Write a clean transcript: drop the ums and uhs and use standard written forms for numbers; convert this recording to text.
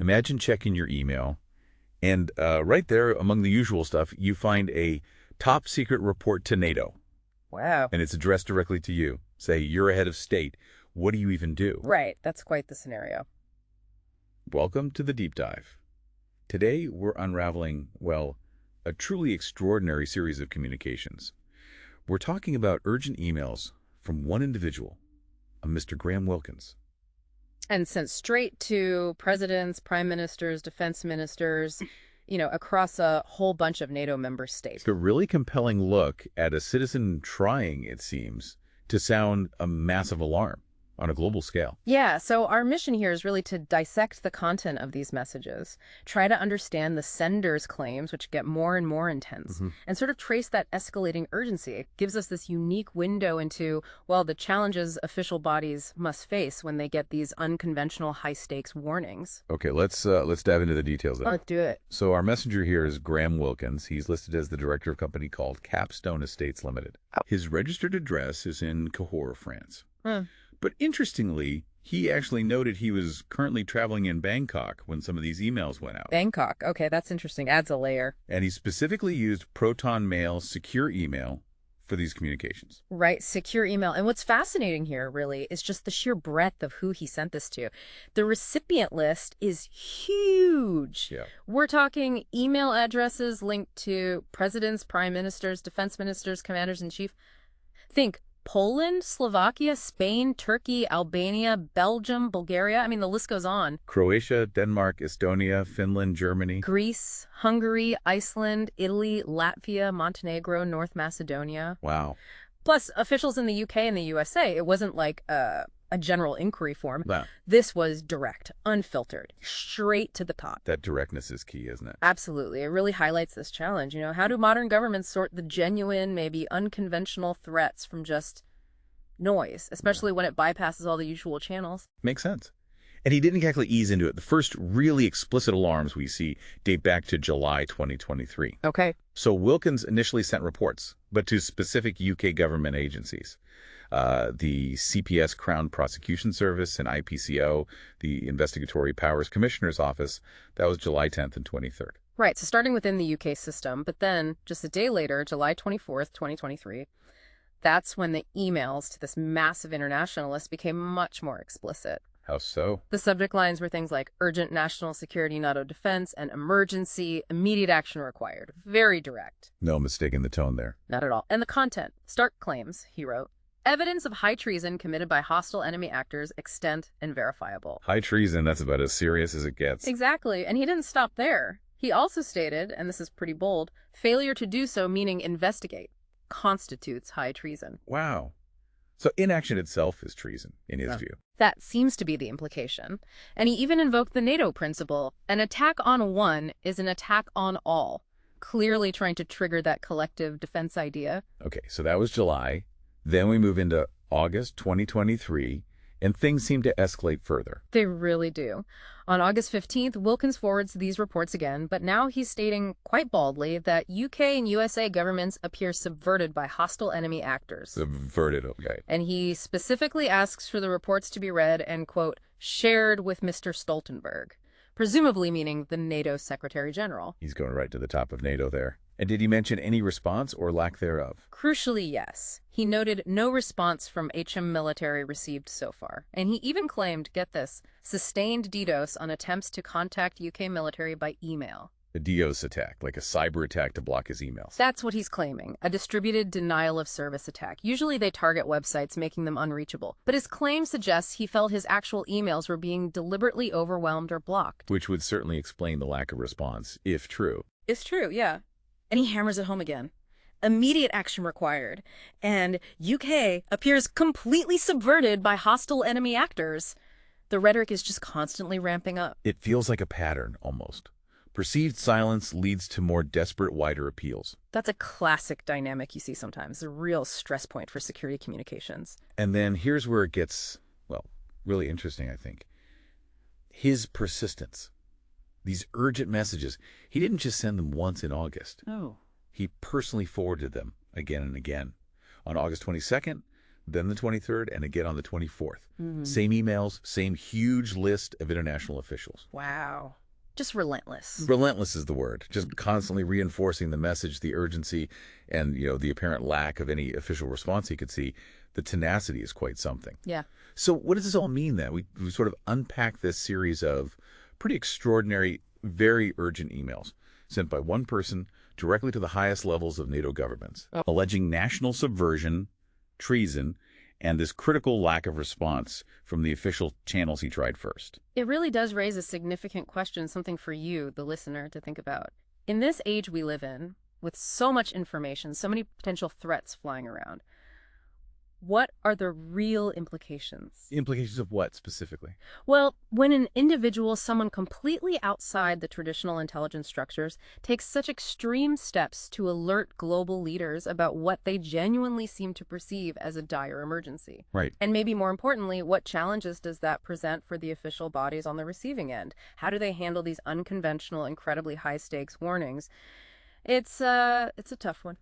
Imagine checking your email, and right there, among the usual stuff, you find a top secret report to NATO. Wow. And it's addressed directly to you. Say, you're a head of state. What do you even do? Right. That's quite the scenario. Welcome to the deep dive. Today, we're unraveling, well, a truly extraordinary series of communications. We're talking about urgent emails from one individual, a Mr. Graham Wilkins. And sent straight to presidents, prime ministers, defense ministers, across a whole bunch of NATO member states. It's a really compelling look at a citizen trying, it seems, to sound a massive alarm on a global scale. Yeah, so our mission here is really to dissect the content of these messages, try to understand the sender's claims, which get more and more intense, and sort of trace that escalating urgency. It gives us this unique window into, well, the challenges official bodies must face when they get these unconventional high-stakes warnings. Okay, let's dive into the details then. Let's do it. So our messenger here is Graham Wilkins. He's listed as the director of a company called Capstone Estates Limited. His registered address is in Cahors, France. But interestingly, he actually noted he was currently traveling in Bangkok when some of these emails went out. Bangkok. Okay, that's interesting. Adds a layer. And he specifically used Proton Mail secure email for these communications. Right, secure email. And what's fascinating here, really, is just the sheer breadth of who he sent this to. The recipient list is huge. Yeah. We're talking email addresses linked to presidents, prime ministers, defense ministers, commanders-in-chief. Think Poland, Slovakia, Spain, Turkey, Albania, Belgium, Bulgaria. I mean, the list goes on. Croatia, Denmark, Estonia, Finland, Germany. Greece, Hungary, Iceland, Italy, Latvia, Montenegro, North Macedonia. Wow. Plus, officials in the UK and the USA. It wasn't like a general inquiry form. Wow. This was direct, unfiltered, straight to the top. That directness is key, isn't it? Absolutely. It really highlights this challenge. How do modern governments sort the genuine, maybe unconventional threats from just noise, especially when it bypasses all the usual channels? Makes sense. And he didn't exactly ease into it. The first really explicit alarms we see date back to July 2023. Okay. So Wilkins initially sent reports, but to specific UK government agencies. The CPS Crown Prosecution Service and IPCO, the Investigatory Powers Commissioner's Office. That was July 10th and 23rd. Right, so starting within the UK system, but then just a day later, July 24th, 2023, that's when the emails to this massive international list became much more explicit. How so? The subject lines were things like urgent national security, NATO defense, and emergency, immediate action required. Very direct. No mistake in the tone there. Not at all. And the content. Stark claims, he wrote. Evidence of high treason committed by hostile enemy actors extant and verifiable. High treason, that's about as serious as it gets. Exactly. And he didn't stop there. He also stated, and this is pretty bold, failure to do so, meaning investigate, constitutes high treason. Wow. So inaction itself is treason, in his view. That seems to be the implication. And he even invoked the NATO principle. An attack on one is an attack on all, clearly trying to trigger that collective defense idea. Okay, so that was July. Then we move into August 2023, and things seem to escalate further. They really do. On August 15th, Wilkins forwards these reports again, but now he's stating quite baldly that UK and USA governments appear subverted by hostile enemy actors. Subverted, okay. And he specifically asks for the reports to be read and, quote, shared with Mr. Stoltenberg, presumably meaning the NATO Secretary General. He's going right to the top of NATO there. And did he mention any response or lack thereof? Crucially, yes. He noted no response from HM military received so far. And he even claimed, get this, sustained DDoS on attempts to contact UK military by email. A DDoS attack, like a cyber attack to block his emails. That's what he's claiming, a distributed denial of service attack. Usually they target websites, making them unreachable. But his claim suggests he felt his actual emails were being deliberately overwhelmed or blocked. Which would certainly explain the lack of response, if true. It's true, yeah. And he hammers it home again. Immediate action required. And UK appears completely subverted by hostile enemy actors. The rhetoric is just constantly ramping up. It feels like a pattern, almost. Perceived silence leads to more desperate, wider appeals. That's a classic dynamic you see sometimes, a real stress point for security communications. And then here's where it gets, well, really interesting, I think. His persistence. These urgent messages, he didn't just send them once in August. Oh. He personally forwarded them again and again. On August 22nd, then the 23rd, and again on the 24th. Same emails, same huge list of international officials. Wow. Just relentless. Relentless is the word. Just constantly reinforcing the message, the urgency, and the apparent lack of any official response he could see. The tenacity is quite something. Yeah. So what does this all mean then? We sort of unpack this series of pretty extraordinary, very urgent emails sent by one person directly to the highest levels of NATO governments, alleging national subversion, treason, and this critical lack of response from the official channels he tried first. It really does raise a significant question, something for you, the listener, to think about. In this age we live in, with so much information, so many potential threats flying around, what are the real implications? Implications of what specifically? Well, when an individual, someone completely outside the traditional intelligence structures, takes such extreme steps to alert global leaders about what they genuinely seem to perceive as a dire emergency. Right. And maybe more importantly, what challenges does that present for the official bodies on the receiving end? How do they handle these unconventional, incredibly high-stakes warnings? It's a tough one.